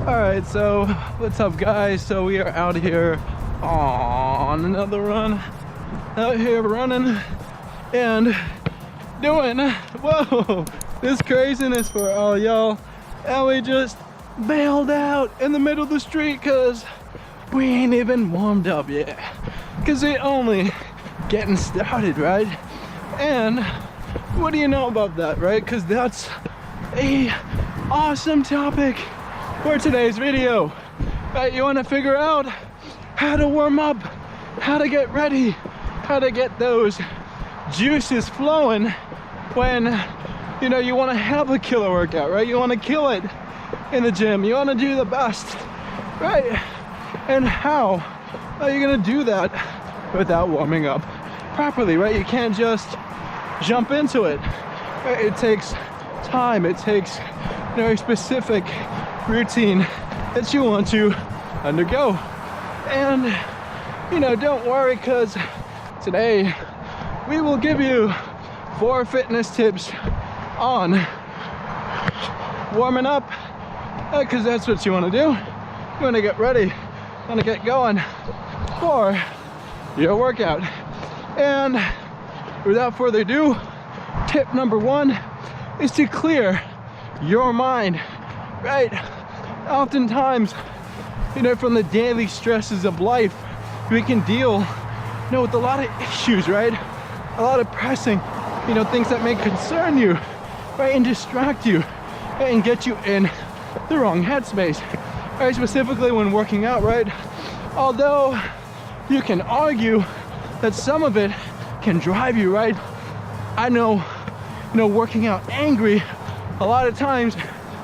Alright, so what's up guys? So we are out here on another run. Out here running and doing, whoa, this craziness for all y'all. And we just bailed out in the middle of the street because we ain't even warmed up yet. Because we only getting started, right? And what do you know about that, right? Because that's a awesome topic for today's video, right? You want to figure out how to warm up, how to get ready, how to get those juices flowing when you want to have a killer workout, right? You want to kill it in the gym, you want to do the best, right? And how are you going to do that without warming up properly, right? You can't just jump into it, right? It takes time, it takes very specific routine that you want to undergo. And don't worry, because today we will give you 4 fitness tips on warming up, because that's what you want to do. You want to get ready, you want to get going for your workout. And without further ado, tip number 1 is to clear your mind, right? Oftentimes, from the daily stresses of life, we can deal, with a lot of issues, right? A lot of pressing, things that may concern you, right? And distract you, right? And get you in the wrong headspace, right? Specifically when working out, right? Although you can argue that some of it can drive you, right? I know, working out angry, a lot of times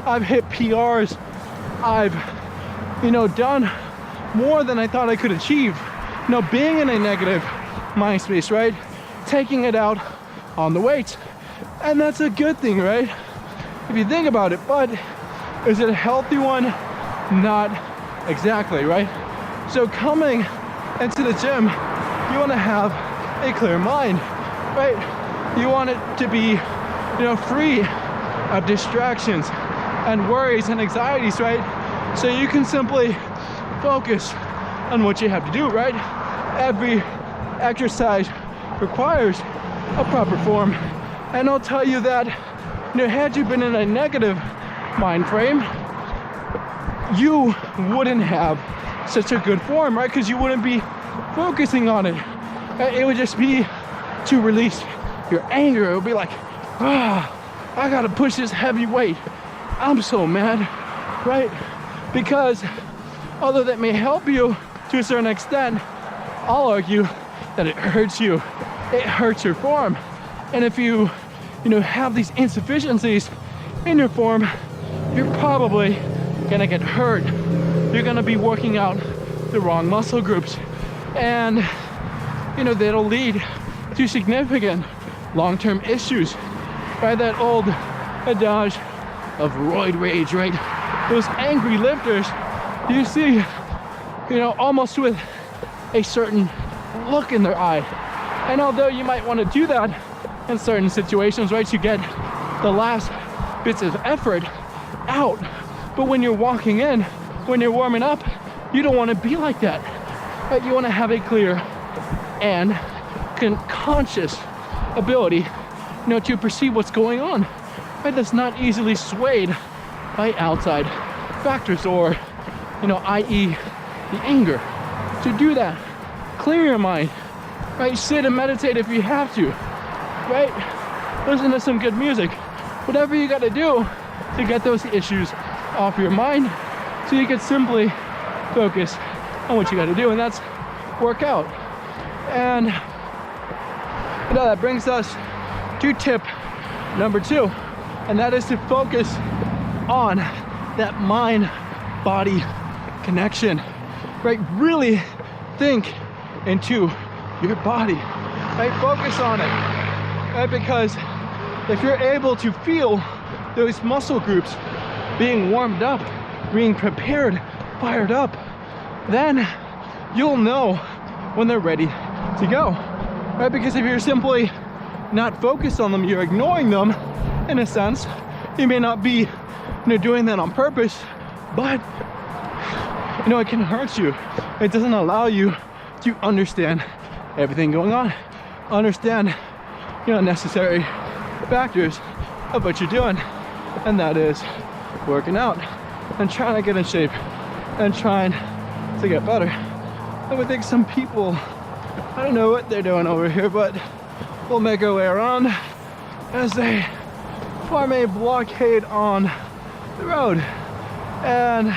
I've hit PRs, I've done more than I thought I could achieve. Being in a negative mind space, right? Taking it out on the weights. And that's a good thing, right? If you think about it, but is it a healthy one? Not exactly, right? So coming into the gym, you want to have a clear mind, right? You want it to be, free of distractions and worries and anxieties, right? So you can simply focus on what you have to do, right? Every exercise requires a proper form. And I'll tell you that, had you been in a negative mind frame, you wouldn't have such a good form, right? Because you wouldn't be focusing on it. It would just be to release your anger. It would be like, I gotta push this heavy weight. I'm so mad, right? Because although that may help you to a certain extent, I'll argue that it hurts you. It hurts your form. And if you have these insufficiencies in your form, you're probably gonna get hurt. You're gonna be working out the wrong muscle groups. And that'll lead to significant long-term issues. By that old adage of roid rage, right? Those angry lifters, you see, almost with a certain look in their eye. And although you might want to do that in certain situations, right, to get the last bits of effort out, but when you're walking in, when you're warming up, you don't want to be like that, right? You want to have a clear and conscious ability, to perceive what's going on, right? That's not easily swayed by outside factors or, i.e. the anger. To do that, clear your mind, right? Sit and meditate if you have to, right? Listen to some good music, whatever you got to do to get those issues off your mind so you can simply focus on what you got to do, and that's work out. And that brings us to tip number 2, and that is to focus on that mind-body connection, right? Really think into your body, right? Focus on it, right? Because if you're able to feel those muscle groups being warmed up, being prepared, fired up, then you'll know when they're ready to go, right? Because if you're simply not focused on them, you're ignoring them in a sense. You may not be doing that on purpose, but you know, it can hurt you. It doesn't allow you to understand everything going on, understand, you know, necessary factors of what you're doing, and that is working out and trying to get in shape and trying to get better. I would think some people, I don't know what they're doing over here, but we'll make our way around as they form a blockade on the road, and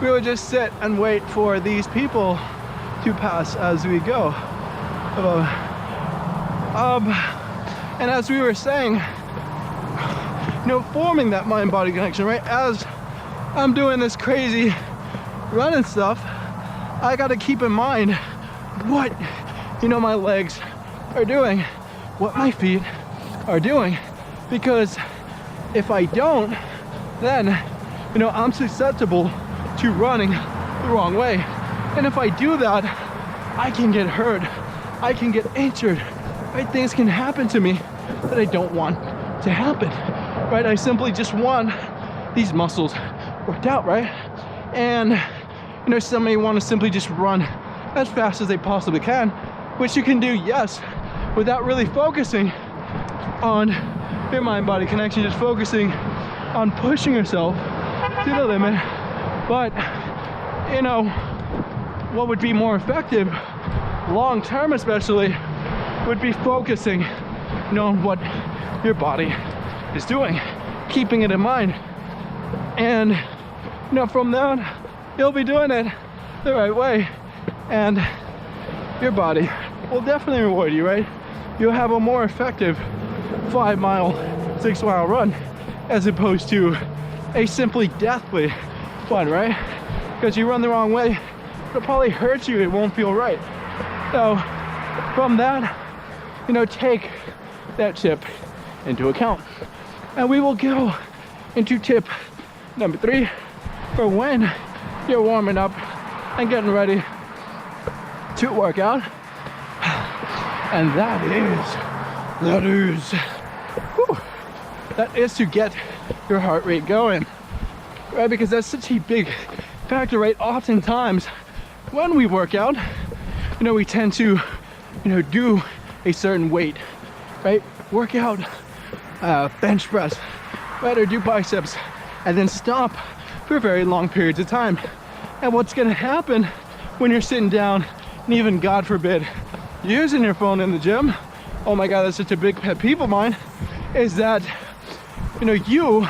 we would just sit and wait for these people to pass as we go. And as we were saying, you know, forming that mind-body connection, right? As I'm doing this crazy running stuff, I gotta keep in mind what, you know, my legs are doing, what my feet are doing, because if I don't, then, you know, I'm susceptible to running the wrong way. And if I do that, I can get hurt, I can get injured, right? Things can happen to me that I don't want to happen, right? I simply just want these muscles worked out, right? And, you know, some may want to simply just run as fast as they possibly can, which you can do, yes, without really focusing on your mind-body connection, just focusing on pushing yourself to the limit. But, you know, what would be more effective, long-term especially, would be focusing, you know, on what your body is doing, keeping it in mind. And, you know, from then, you'll be doing it the right way, and your body will definitely reward you, right? You'll have a more effective 5-mile, 6-mile run as opposed to a simply deathly fun, right? Because you run the wrong way, it'll probably hurt you, it won't feel right. So from that, you know, take that tip into account. And we will go into tip number 3 for when you're warming up and getting ready to work out. And that is to get your heart rate going, right? Because that's such a big factor, right? Oftentimes when we work out, you know, we tend to, you know, do a certain weight, right? Work out, bench press, right? Or do biceps, and then stop for very long periods of time. And what's gonna happen when you're sitting down and even, God forbid, using your phone in the gym, oh my God, that's such a big pet peeve of mine, is that, you know, your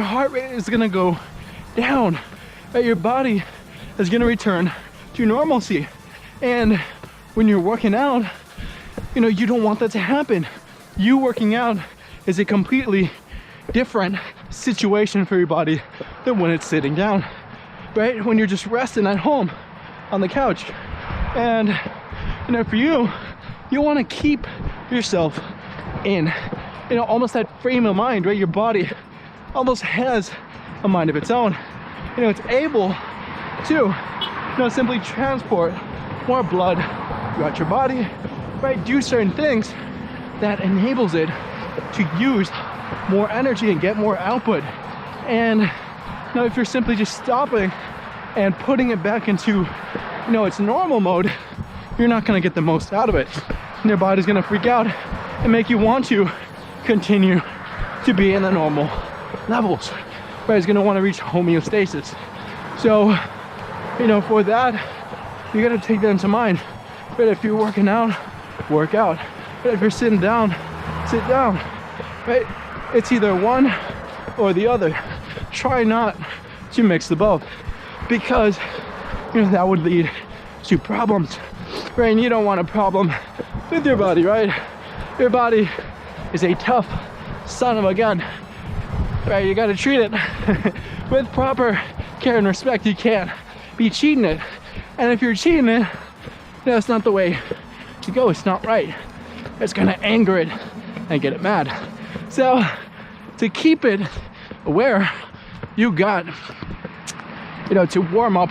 heart rate is gonna go down, right? Your body is gonna return to normalcy. And when you're working out, you know, you don't want that to happen. You working out is a completely different situation for your body than when it's sitting down, right? When you're just resting at home on the couch. And, you know, for you want to keep yourself in, you know, almost that frame of mind, right? Your body almost has a mind of its own. You know, it's able to, you know, simply transport more blood throughout your body, right? Do certain things that enables it to use more energy and get more output. And, you know, if you're simply just stopping and putting it back into, you know, its normal mode, you're not going to get the most out of it. And your body's going to freak out and make you want to continue to be in the normal levels, right? It's going to want to reach homeostasis. So, you know, for that, you got to take that into mind. But if you're working out, work out. But if you're sitting down, sit down, right? It's either one or the other. Try not to mix the both, because, you know, that would lead to problems, right? And you don't want a problem with your body, right? Your body is a tough son of a gun, right? You got to treat it with proper care and respect. You can't be cheating it. And if you're cheating it, that's not the way to go. It's not right. It's gonna anger it and get it mad. So to keep it aware, you got, you know, to warm up,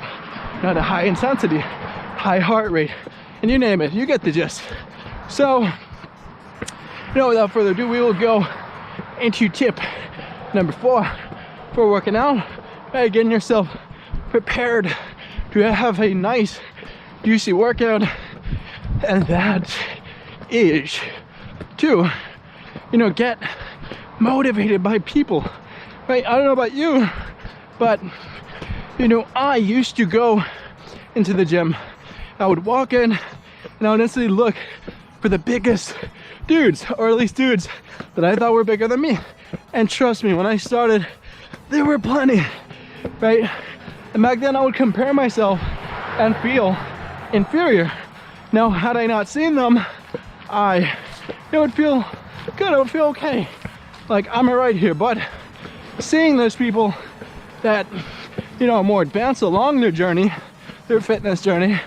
you know, at a high intensity, high heart rate, and you name it, you get the gist. So, you know, without further ado, we will go into tip number 4 for working out, right? Getting yourself prepared to have a nice, juicy workout. And that is to, get motivated by people, right? I don't know about you, but, I used to go into the gym. I would walk in and I would instantly look for the biggest dudes, or at least dudes that I thought were bigger than me. And trust me, when I started, there were plenty, right? And back then I would compare myself and feel inferior. Now, had I not seen them, it would feel good, I would feel okay. Like, I'm right here. But seeing those people that, are more advanced along their journey, their fitness journey,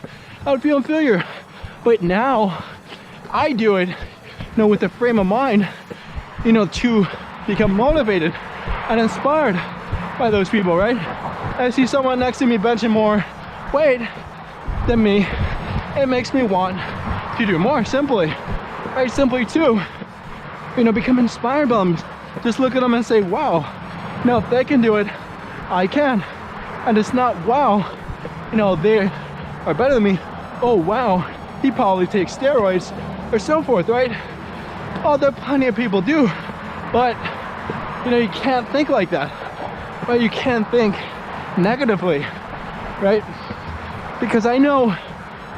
I would feel inferior. But now I do it, with the frame of mind, to become motivated and inspired by those people, right? I see someone next to me benching more weight than me, it makes me want to do more, simply, right? Simply to, become inspired by them. Just look at them and say, wow, if they can do it, I can. And it's not, wow, they are better than me. Oh, wow, he probably takes steroids or so forth, right? Oh, there are plenty of people do, but, you can't think like that, right? You can't think negatively, right? Because I know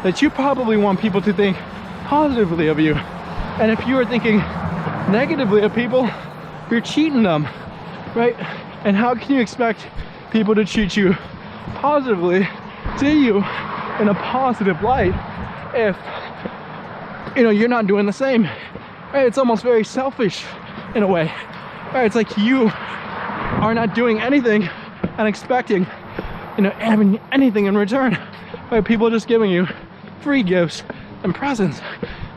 that you probably want people to think positively of you. And if you are thinking negatively of people, you're cheating them, right? And how can you expect people to treat you positively, see you in a positive light, if, you're not doing the same, right? It's almost very selfish in a way, right? It's like you are not doing anything and expecting, having anything in return, right? People are just giving you free gifts and presents,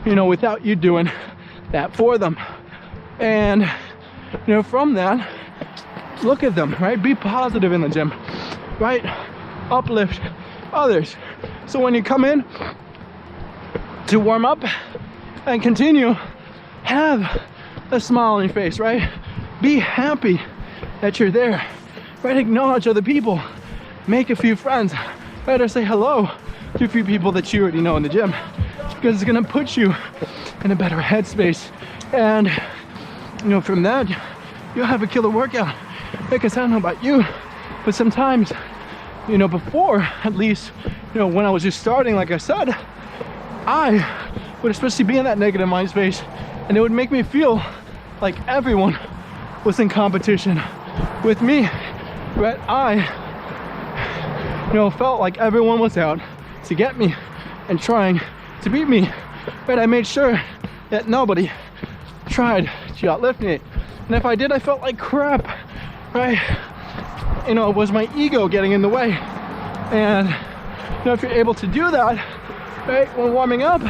without you doing that for them. And, from that, look at them, right? Be positive in the gym, right? Uplift others. So when you come in to warm up and continue, have a smile on your face, right? Be happy that you're there, right? Acknowledge other people, make a few friends, right? Or say hello to a few people that you already know in the gym, because it's gonna put you in a better headspace. And, from that, you'll have a killer workout. Because I don't know about you, but sometimes, before, at least, when I was just starting, like I said, I would especially be in that negative mind space, and it would make me feel like everyone was in competition with me, right? I, felt like everyone was out to get me and trying to beat me, right? I made sure that nobody tried to outlift me, and if I did, I felt like crap, right? It was my ego getting in the way. And if you're able to do that, right, when warming up,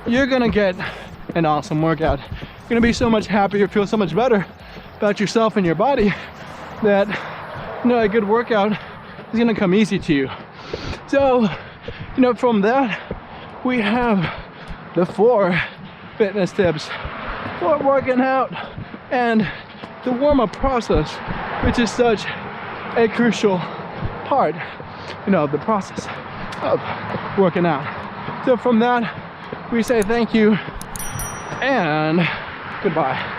you're gonna get an awesome workout. You're gonna be so much happier, feel so much better about yourself and your body, that a good workout is gonna come easy to you. So, from that, we have the 4 fitness tips for working out and the warm-up process, which is such a crucial part, of the process of working out. So from that, we say thank you and goodbye.